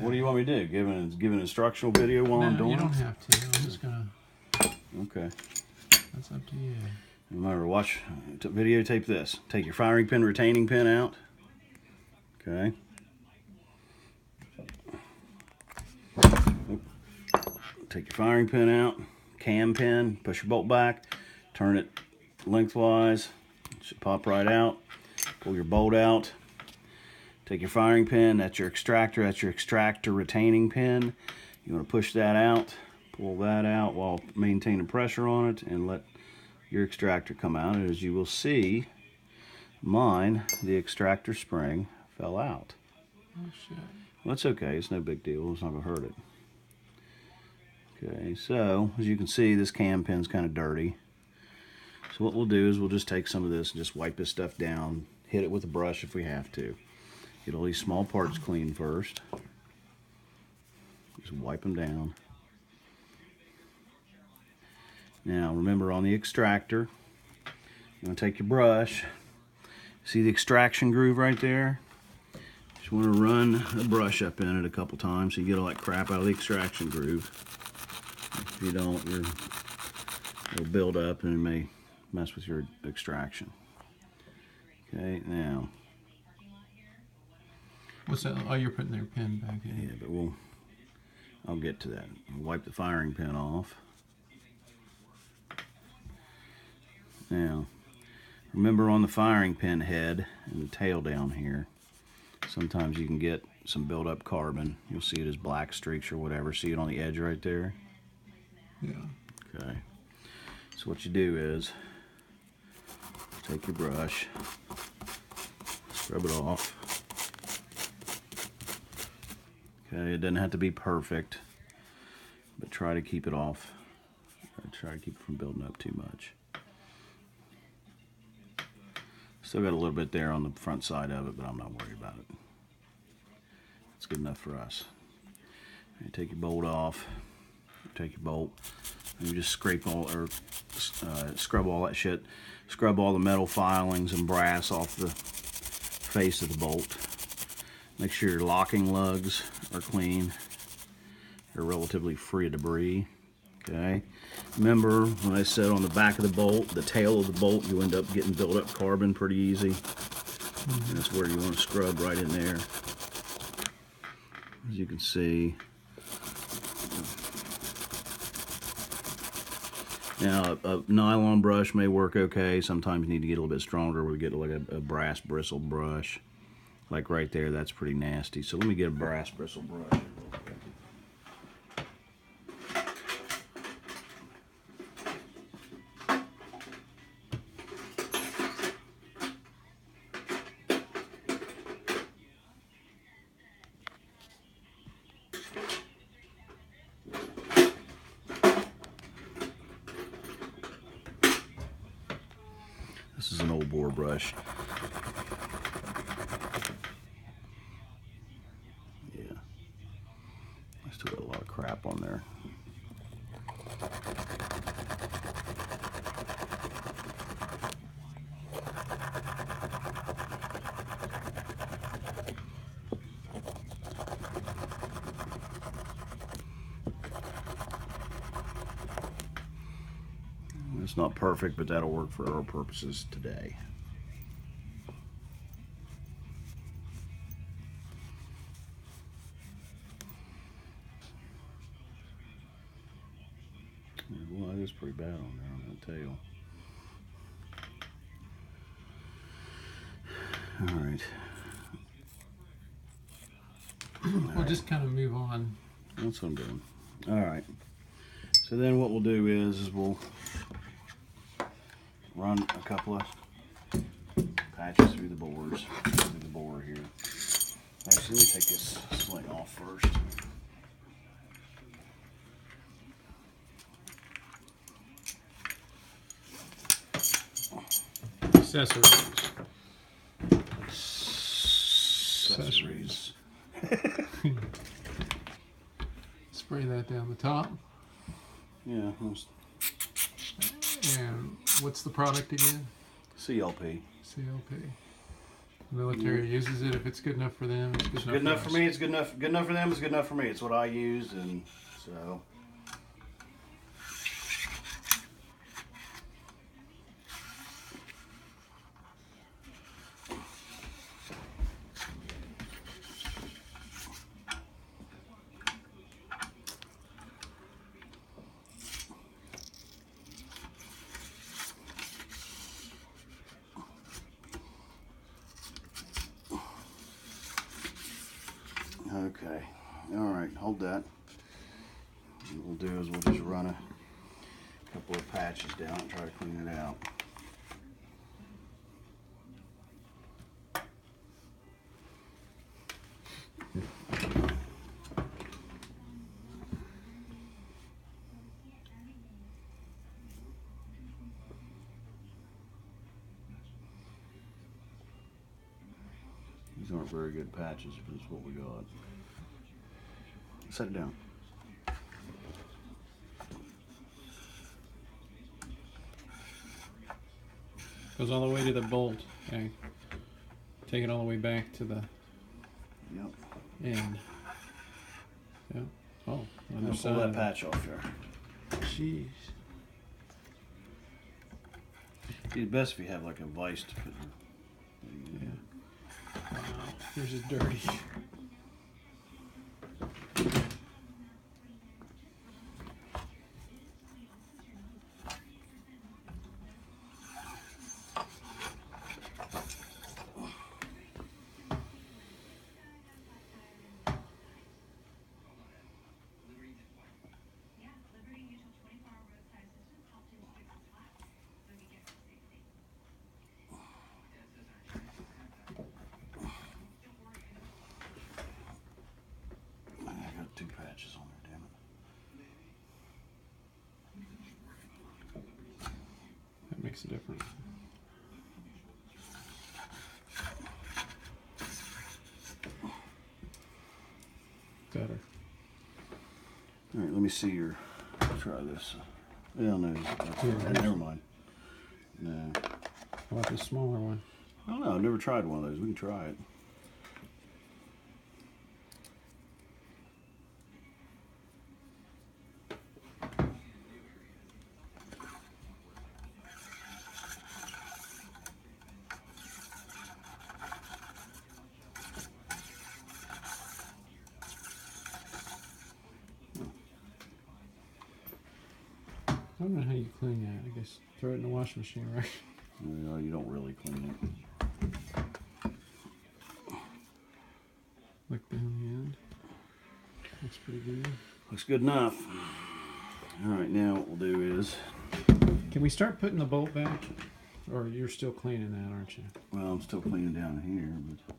What do you want me to do? Give an instructional video while I'm doing it? You don't have to. I'm just gonna. Okay. That's up to you. Remember, videotape this. Take your firing pin, retaining pin out. Okay. Take your firing pin out. Cam pin. Push your bolt back. Turn it lengthwise. It should pop right out. Pull your bolt out. Take your firing pin. That's your extractor. That's your extractor retaining pin. You want to push that out. Pull that out while maintaining pressure on it, and let your extractor come out. And as you will see, mine, the extractor spring fell out. Oh shit. Well, that's okay. It's no big deal. It's not going to hurt it. Okay, so as you can see, this cam pin's kind of dirty. So what we'll do is we'll just take some of this and just wipe this stuff down. Hit it with a brush if we have to. Get all these small parts clean first. Just wipe them down. Now remember, on the extractor, you want to take your brush. See the extraction groove right there? Just want to run a brush up in it a couple times so you get all that crap out of the extraction groove. If you don't, it'll build up and it may mess with your extraction. Okay, now. What's that? Oh, you're putting their pin back in. Yeah, but I'll get to that. Wipe the firing pin off. Now, remember, on the firing pin head and the tail down here, sometimes you can get some built-up carbon. You'll see it as black streaks or whatever. See it on the edge right there? Yeah. Okay. So what you do is take your brush, scrub it off. Okay, it doesn't have to be perfect, but try to keep it off. Try to keep it from building up too much. Still got a little bit there on the front side of it, but I'm not worried about it. It's good enough for us. You take your bolt off. Take your bolt, and you just scrape all, or scrub all that shit. Scrub all the metal filings and brass off the face of the bolt. Make sure your locking lugs are clean. They're relatively free of debris. Okay. Remember when I said on the back of the bolt, the tail of the bolt, you end up getting built up carbon pretty easy. And that's where you want to scrub right in there. As you can see. Now, a nylon brush may work okay. Sometimes you need to get a little bit stronger. We'll get like a brass bristle brush. Like right there, that's pretty nasty. So let me get a brass bristle brush. This is an old bore brush. Yeah. I still got a lot of crap on there. It's not perfect, but that'll work for our purposes today. Well, it is pretty bad on there, I'm gonna tell you. All right. We'll just kind of move on. That's what I'm doing. All right. So then what we'll do is we'll run a couple of patches through the bores, through the bore here. Actually, let me take this sling off first. Accessories. Accessories. Spray that down the top. Yeah. And what's the product again? CLP. CLP. Military uses it. If it's good enough for them, it's good enough. Good enough for for us. me. It's good enough. Good enough for them. It's good enough for me. It's what I use, and so. Okay, all right, hold that. What we'll do is we'll just run a couple of patches down and try to clean it out. These aren't very good patches, but it's what we got. Set it down. Goes all the way to the bolt. Okay. Take it all the way back to the Yep. end. Yep. Oh, Now other pull side. that patch off there. Jeez. It's best if you have like a vise to put. Yeah. Wow. Yours is dirty. I got two patches on there, damn it. That makes a difference. Better. All right, let me see your. Try this. Yeah, no, that's Here, right. Never mind. No, How about the smaller one? I don't know. I've never tried one of those. We can try it. I don't know how you clean that. I guess throw it in the washing machine, right? No, you don't really clean it. Look down the end. Looks pretty good. Looks good enough. All right, now what we'll do is, Can we start putting the bolt back? Or you're still cleaning that, aren't you? well, I'm still cleaning down here, but